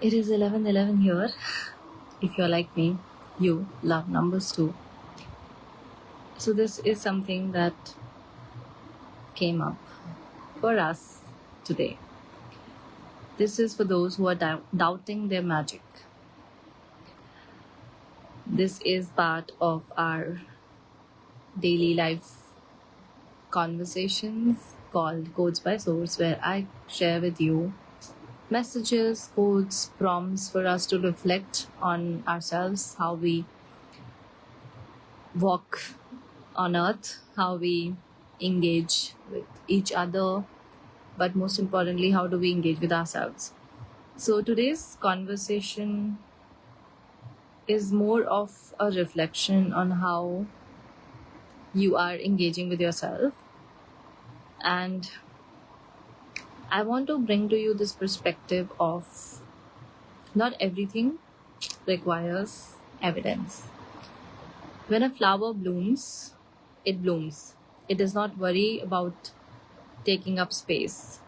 It is 11:11 here. If you're like me, you love numbers too. So this is something that came up for us today. This is for those who are doubting their magic. This is part of our daily life conversations called Codes by Source, where I share with you messages, codes, prompts for us to reflect on ourselves, how we walk on earth, how we engage with each other, but most importantly, how do we engage with ourselves. So today's conversation is more of a reflection on how you are engaging with yourself, and I want to bring to you this perspective of not everything requires evidence. When a flower blooms, it blooms. It does not worry about taking up space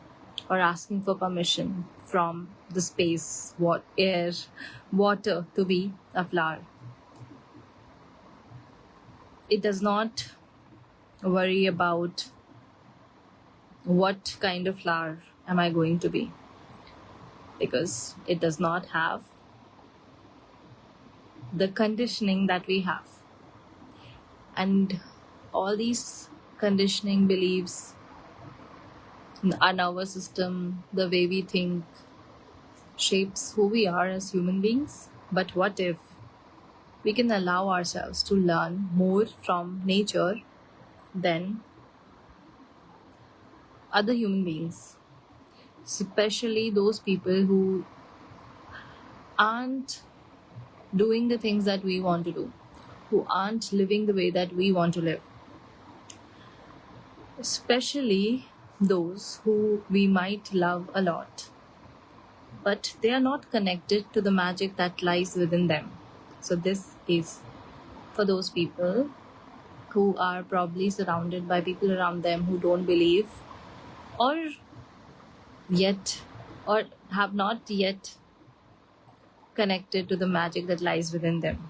or asking for permission from the space, air, water to be a flower. It does not worry about what kind of flower am I going to be, because it does not have the conditioning that we have. And all these conditioning beliefs, our nervous system, the way we think, shapes who we are as human beings. But what if we can allow ourselves to learn more from nature than other human beings, especially those people who aren't doing the things that we want to do, who aren't living the way that we want to live, especially those who we might love a lot, but they are not connected to the magic that lies within them. So this is for those people who are probably surrounded by people around them who don't believe or have not yet connected to the magic that lies within them.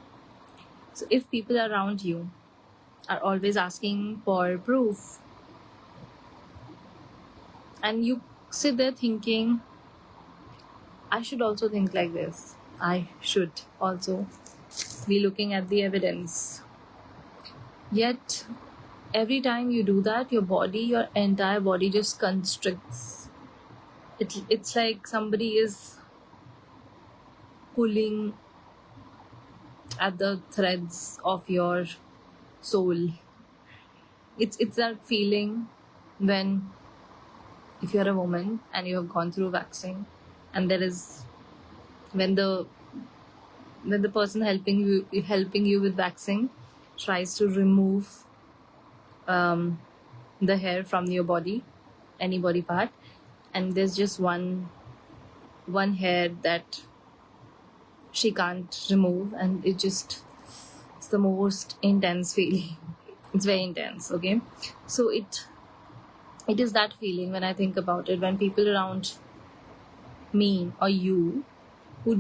So if people around you are always asking for proof, and you sit there thinking, I should also think like this, I should also be looking at the evidence. Yet, every time you do that, your entire body just constricts. It's like somebody is pulling at the threads of your soul. It's that feeling when, if you're a woman and you have gone through waxing, and when the person helping you with waxing tries to remove the hair from your body, any body part, and there's just one hair that she can't remove, and it's the most intense feeling. It's very intense. Okay, so it is that feeling when I think about it, when people around me or you who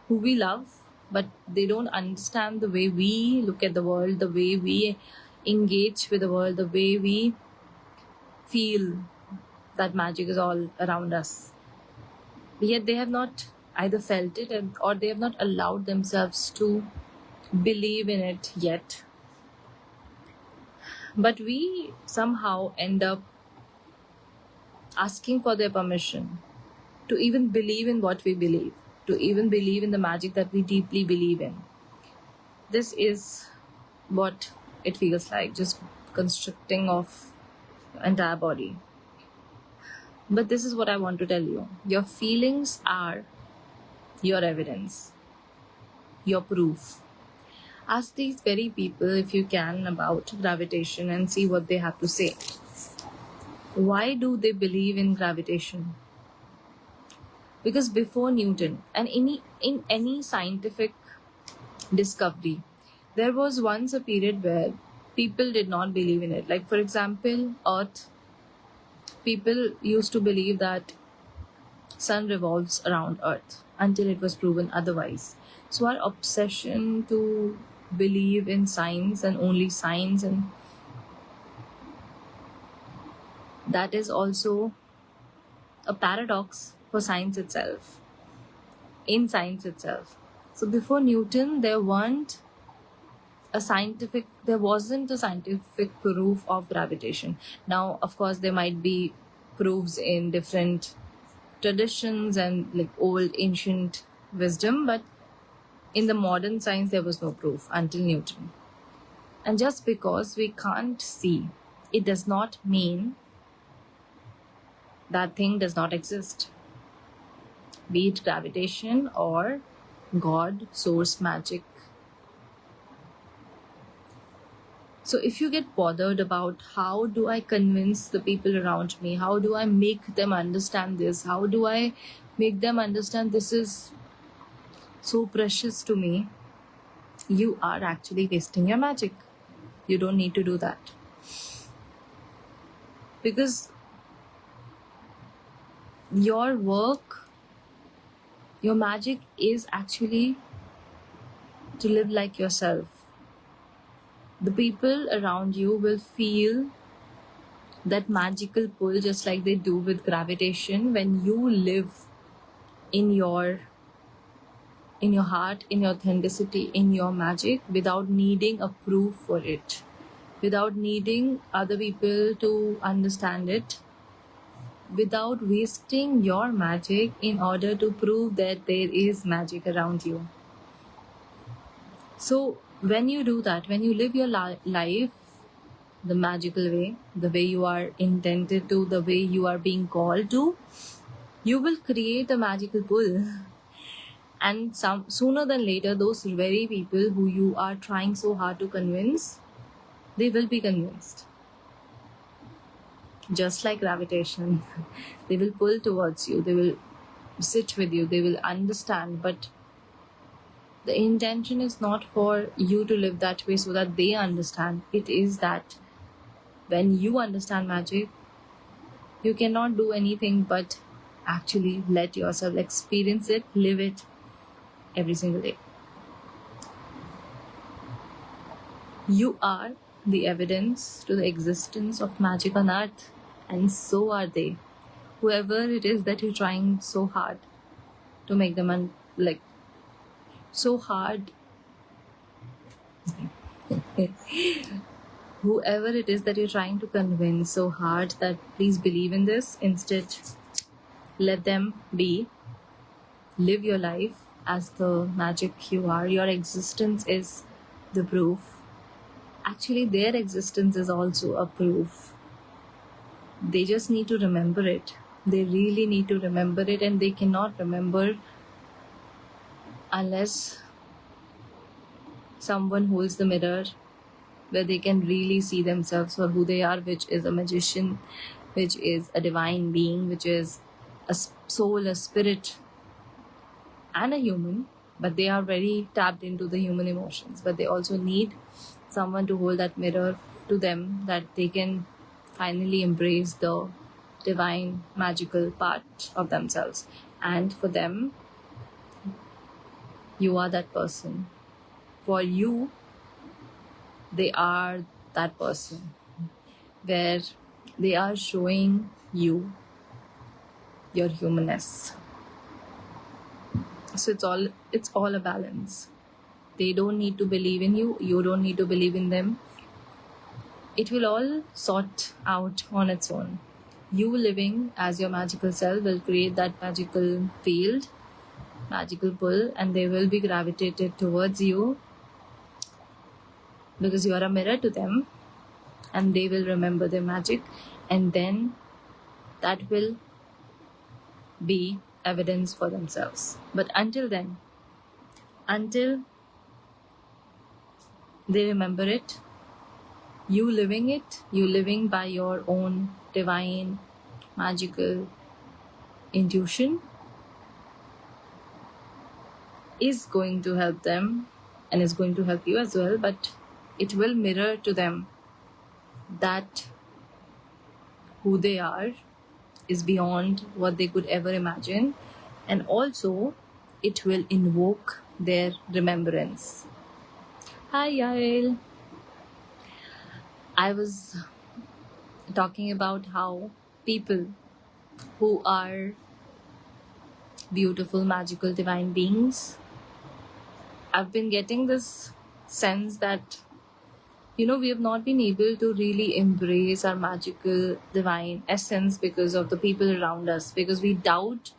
we love, but they don't understand the way we look at the world, the way we engage with the world, the way we feel that magic is all around us. Yet they have not either felt it or they have not allowed themselves to believe in it yet. But we somehow end up asking for their permission to even believe in what we believe, to even believe in the magic that we deeply believe in. This is what it feels like, just constricting of the entire body. But this is what I want to tell you. Your feelings are your evidence, your proof. Ask these very people, if you can, about gravitation and see what they have to say. Why do they believe in gravitation? Because before Newton and in any scientific discovery, there was once a period where people did not believe in it. Like, for example, Earth, people used to believe that sun revolves around Earth until it was proven otherwise. So our obsession to believe in science and only science, and that is also a paradox for science itself, in science itself. So before Newton, there wasn't a scientific proof of gravitation. Now, of course, there might be proofs in different traditions and like old ancient wisdom, but in the modern science there was no proof until Newton. And just because we can't see, it does not mean that thing does not exist, be it gravitation or God, source, magic. So if you get bothered about how do I convince the people around me, how do I make them understand this, how do I make them understand this is so precious to me, you are actually wasting your magic. You don't need to do that. Because your work, your magic is actually to live like yourself. The people around you will feel that magical pull just like they do with gravitation when you live in your heart, in your authenticity, in your magic, without needing a proof for it, without needing other people to understand it, without wasting your magic in order to prove that there is magic around you. So when you do that, when you live your life the magical way, the way you are intended to, the way you are being called to, you will create a magical pull. And sooner than later, those very people who you are trying so hard to convince, they will be convinced. Just like gravitation, they will pull towards you, they will sit with you, they will understand. But the intention is not for you to live that way so that they understand. It is that when you understand magic, you cannot do anything but actually let yourself experience it, live it every single day. You are the evidence to the existence of magic on earth, and so are they. Whoever it is that you're trying so hard to make them so hard. Whoever it is that you're trying to convince so hard that please believe in this, instead let them be. Live your life as the magic you are. Your existence is the proof. Actually, their existence is also a proof. They just need to remember it. They really need to remember it, and they cannot remember unless someone holds the mirror where they can really see themselves for who they are, which is a magician, which is a divine being, which is a soul, a spirit, and a human. But they are very tapped into the human emotions, but they also need someone to hold that mirror to them, that they can finally embrace the divine magical part of themselves. And for them, you are that person. For you, they are that person, where they are showing you your humanness. So it's all a balance. They don't need to believe in you, you don't need to believe in them. It will all sort out on its own. You living as your magical self will create that magical field, magical pull, and they will be gravitated towards you because you are a mirror to them, and they will remember their magic, and then that will be evidence for themselves. But until then, until they remember it, you living by your own divine magical intuition is going to help them and is going to help you as well. But it will mirror to them that who they are, is beyond what they could ever imagine, and also it will invoke their remembrance. Hi, Yael. I was talking about how people who are beautiful, magical, divine beings, I've been getting this sense that, we have not been able to really embrace our magical, divine essence because of the people around us, because we doubt,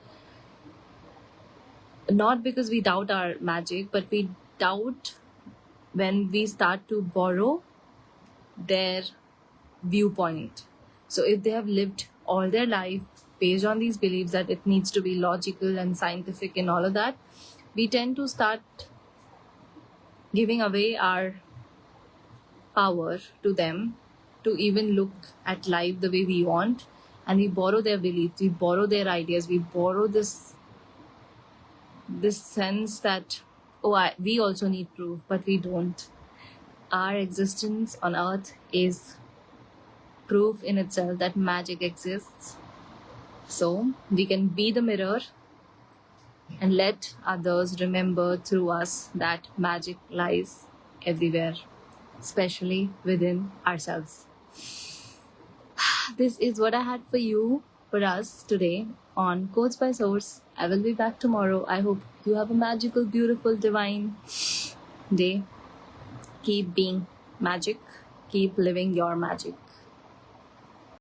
not because we doubt our magic, but we doubt when we start to borrow their viewpoint. So if they have lived all their life based on these beliefs that it needs to be logical and scientific and all of that, we tend to start giving away our power to them to even look at life the way we want, and we borrow their beliefs, we borrow their ideas, we borrow this sense that, we also need proof, but we don't. Our existence on earth is proof in itself that magic exists. So we can be the mirror and let others remember through us that magic lies everywhere, especially within ourselves. This is what I had for us today on Quotes by Source. I will be back tomorrow. I hope you have a magical, beautiful, divine day. Keep being magic. Keep living your magic.